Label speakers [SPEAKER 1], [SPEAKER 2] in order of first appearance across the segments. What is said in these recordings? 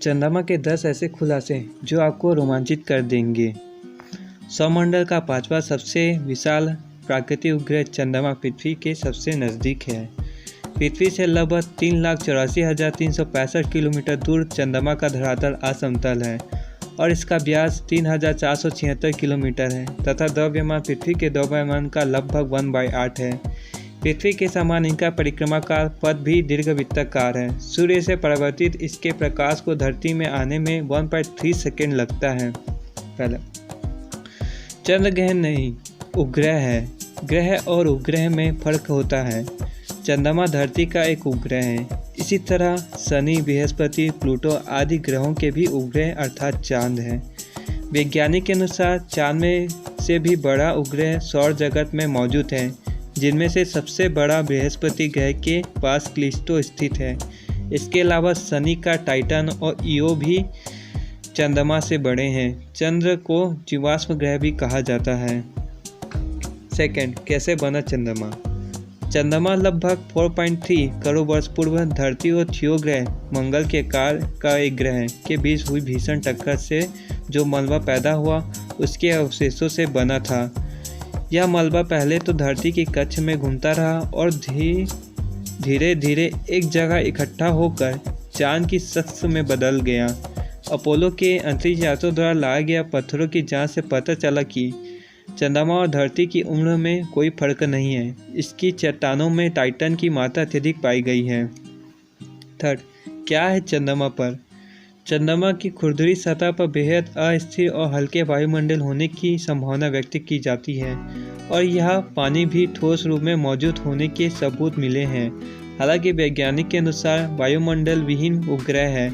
[SPEAKER 1] चंद्रमा के 10 ऐसे खुलासे जो आपको रोमांचित कर देंगे। सौरमंडल का पांचवा सबसे विशाल प्राकृतिक उपग्रह चंद्रमा पृथ्वी के सबसे नज़दीक है। पृथ्वी से लगभग 3,84,365 किलोमीटर दूर चंद्रमा का धरातल असमतल है और इसका व्यास 3,476 किलोमीटर है तथा द्रव्यमान पृथ्वी के द्रव्यमान का लगभग 1/8 है। पृथ्वी के समान इनका परिक्रमा का पथ भी दीर्घवृत्ताकार है। सूर्य से परावर्तित इसके प्रकाश को धरती में आने में 1.3 सेकेंड लगता है। पहले चंद्र ग्रह नहीं उपग्रह है। ग्रह और उपग्रह में फर्क होता है। चंद्रमा धरती का एक उपग्रह है। इसी तरह शनि, बृहस्पति, प्लूटो आदि ग्रहों के भी उपग्रह अर्थात चांद हैं। वैज्ञानिक के अनुसार चांद में से भी बड़ा उपग्रह सौर जगत में मौजूद है, जिनमें से सबसे बड़ा बृहस्पति ग्रह के पास कैलिस्टो स्थित है। इसके अलावा शनि का टाइटन और ईओ भी चंद्रमा से बड़े हैं। चंद्र को जीवाश्म ग्रह भी कहा जाता है। सेकंड, कैसे बना चंद्रमा? चंद्रमा लगभग 4.3 करोड़ वर्ष पूर्व धरती और थियो ग्रह मंगल के आकार का एक ग्रह के बीच हुई भीषण टक्कर से जो मलबा पैदा हुआ उसके अवशेषों से बना था। यह मलबा पहले तो धरती की कक्ष में घूमता रहा और धीरे धीरे एक जगह इकट्ठा होकर चांद की सतह में बदल गया। अपोलो के अंतरिक्ष यात्रियों द्वारा लाया गया पत्थरों की जांच से पता चला कि चंद्रमा और धरती की उम्र में कोई फर्क नहीं है। इसकी चट्टानों में टाइटन की मात्रा अत्यधिक पाई गई है। थर्ड, क्या है चंद्रमा पर? चंद्रमा की खुरदरी सतह पर बेहद अस्थिर और हल्के वायुमंडल होने की संभावना व्यक्त की जाती है और यह पानी भी ठोस रूप में मौजूद होने के सबूत मिले हैं। हालांकि वैज्ञानिक के अनुसार वायुमंडल विहीन उपग्रह है।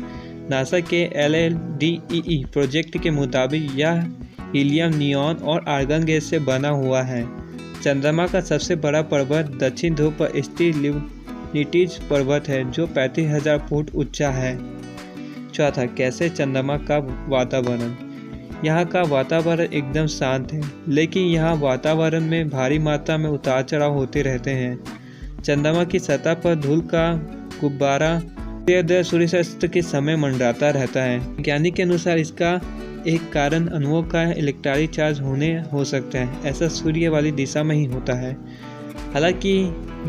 [SPEAKER 1] नासा के LLDEE प्रोजेक्ट के मुताबिक यह हीलियम, नियॉन और आर्गन गैस से बना हुआ है। चंद्रमा का सबसे बड़ा पर्वत दक्षिण ध्रुव पर स्थित लिब्निटीज पर्वत है जो 35,000 फुट ऊंचा है। चौथा, कैसे चंद्रमा का वातावरण? यहाँ का वातावरण एकदम शांत है, लेकिन यहाँ वातावरण में भारी मात्रा में उतार चढ़ाव होते रहते हैं। चंद्रमा की सतह पर धूल का गुब्बारा सूर्यास्त के समय मंडराता रहता है। वैज्ञानिक के अनुसार इसका एक कारण अणुओं का इलेक्ट्रिक चार्ज होने हो सकता है। ऐसा सूर्य वाली दिशा में ही होता है। हालांकि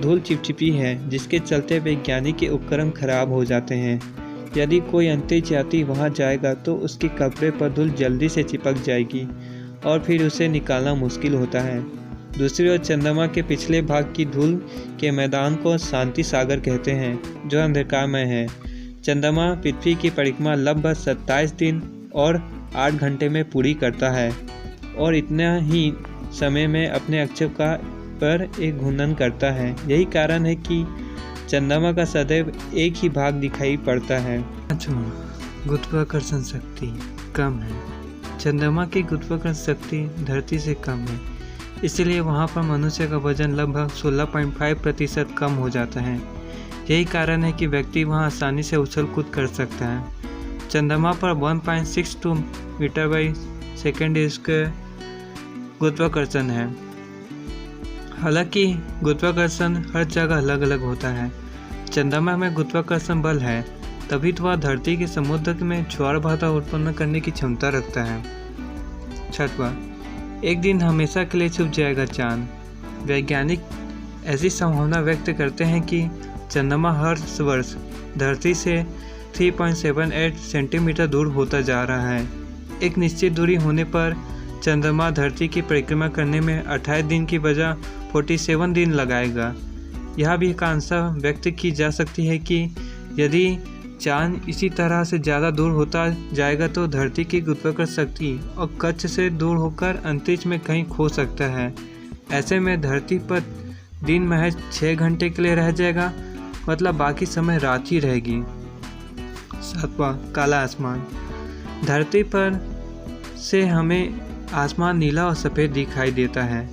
[SPEAKER 1] धूल चिपचिपी है, जिसके चलते वैज्ञानिक के उपकरण खराब हो जाते हैं। यदि कोई अंतरिक्ष यात्री वहां जाएगा तो उसके कपड़े पर धूल जल्दी से चिपक जाएगी और फिर उसे निकालना मुश्किल होता है। दूसरी ओर चंद्रमा के पिछले भाग की धूल के मैदान को शांति सागर कहते हैं, जो अंधकारमय है। चंद्रमा पृथ्वी की परिक्रमा लगभग 27 दिन और 8 घंटे में पूरी करता है और इतना ही समय में अपने अक्ष पर एक घूर्णन करता है। यही कारण है कि चंद्रमा का सदैव एक ही भाग दिखाई पड़ता है। पांचवां, गुरुत्वाकर्षण शक्ति कम है। चंद्रमा की गुरुत्वाकर्षण शक्ति धरती से कम है, इसलिए वहां पर मनुष्य का वजन लगभग 16.5% कम हो जाता है। यही कारण है कि व्यक्ति वहां आसानी से उछल कूद कर सकता है। चंद्रमा पर 1.62 मीटर बाई सेकेंड स्क्वायर गुरुत्वाकर्षण है। हालांकि गुरुत्वाकर्षण हर जगह अलग अलग होता है। चंद्रमा में गुरुत्वाकर्षण बल है, तभी तो वह धरती के समुद्र में ज्वार भाटा उत्पन्न करने की क्षमता रखता है। छठवां, एक दिन हमेशा के लिए छुप जाएगा चांद। वैज्ञानिक ऐसी संभावना व्यक्त करते हैं कि चंद्रमा हर वर्ष धरती से 3.78 सेंटीमीटर दूर होता जा रहा है। एक निश्चित दूरी होने पर चंद्रमा धरती की परिक्रमा करने में 28 दिन की बजाय 47 दिन लगाएगा। यह भी एक आशंका व्यक्त की जा सकती है कि यदि चांद इसी तरह से ज़्यादा दूर होता जाएगा तो धरती की गुरुत्वाकर्षण शक्ति और कक्ष से दूर होकर अंतरिक्ष में कहीं खो सकता है। ऐसे में धरती पर दिन महज 6 घंटे के लिए रह जाएगा, मतलब बाकी समय रात ही रहेगी। सातवां, काला आसमान। धरती पर से हमें आसमान नीला और सफ़ेद दिखाई देता है,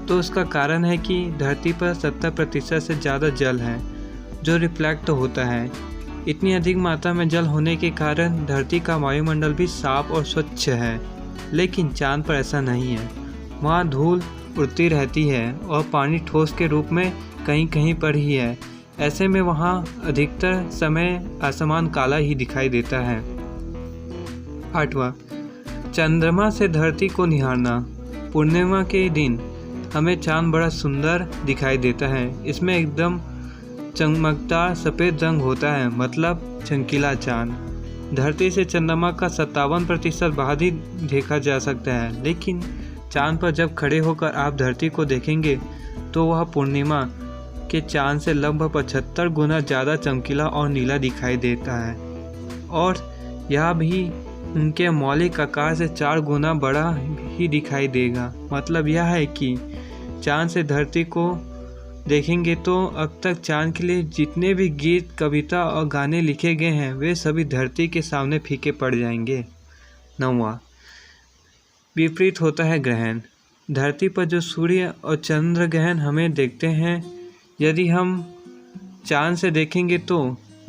[SPEAKER 1] तो उसका कारण है कि धरती पर 70% से ज़्यादा जल है जो रिफ्लेक्ट होता है। इतनी अधिक मात्रा में जल होने के कारण धरती का वायुमंडल भी साफ और स्वच्छ है, लेकिन चांद पर ऐसा नहीं है। वहाँ धूल उड़ती रहती है और पानी ठोस के रूप में कहीं कहीं पर ही है। ऐसे में वहाँ अधिकतर समय आसमान काला ही दिखाई देता है। 8वां, चंद्रमा से धरती को निहारना। पूर्णिमा के दिन हमें चांद बड़ा सुंदर दिखाई देता है। इसमें एकदम चमकदार सफ़ेद रंग होता है, मतलब चमकीला चांद। धरती से चंद्रमा का 57% बाहर ही देखा जा सकता है, लेकिन चांद पर जब खड़े होकर आप धरती को देखेंगे तो वह पूर्णिमा के चांद से लगभग 75 गुना ज़्यादा चमकीला और नीला दिखाई देता है, और यह भी उनके मौलिक आकार से 4 गुना बड़ा ही दिखाई देगा। मतलब यह है कि चांद से धरती को देखेंगे तो अब तक चांद के लिए जितने भी गीत, कविता और गाने लिखे गए हैं वे सभी धरती के सामने फीके पड़ जाएंगे। 9वां, विपरीत होता है ग्रहण। धरती पर जो सूर्य और चंद्र ग्रहण हमें देखते हैं, यदि हम चांद से देखेंगे तो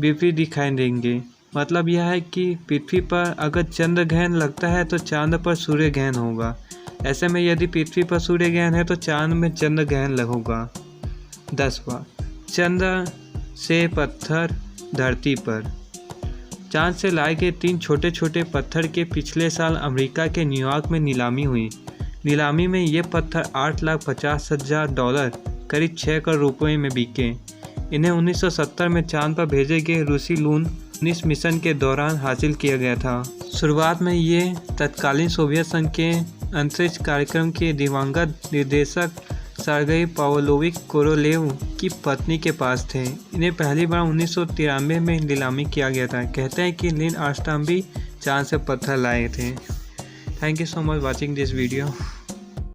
[SPEAKER 1] विपरीत दिखाई देंगे। मतलब यह है कि पृथ्वी पर अगर चंद्र ग्रहण लगता है तो चांद पर सूर्य ग्रहण होगा। ऐसे में यदि पृथ्वी पर सूर्य ग्रहण है तो चांद में चंद्र ग्रहण होगा। 10वां, चंद्र से पत्थर धरती पर। चांद से लाए गए 3 छोटे छोटे पत्थर के पिछले साल अमेरिका के न्यूयॉर्क में नीलामी हुई। नीलामी में ये पत्थर $8,50,000 करीब 6 करोड़ रुपये में बिके। इन्हें 1970 में चांद पर भेजे गए रूसी लून 19 मिशन के दौरान हासिल किया गया था। शुरुआत में ये तत्कालीन सोवियत संघ के अंतरिक्ष कार्यक्रम के दिवंगत निर्देशक सर्गेई पाव्लोविच कोरोलेव की पत्नी के पास थे। इन्हें पहली बार 1993 में नीलामी किया गया था। कहते हैं कि नील आर्मस्ट्रांग भी चांद से पत्थर लाए थे। Thank you so much watching this video.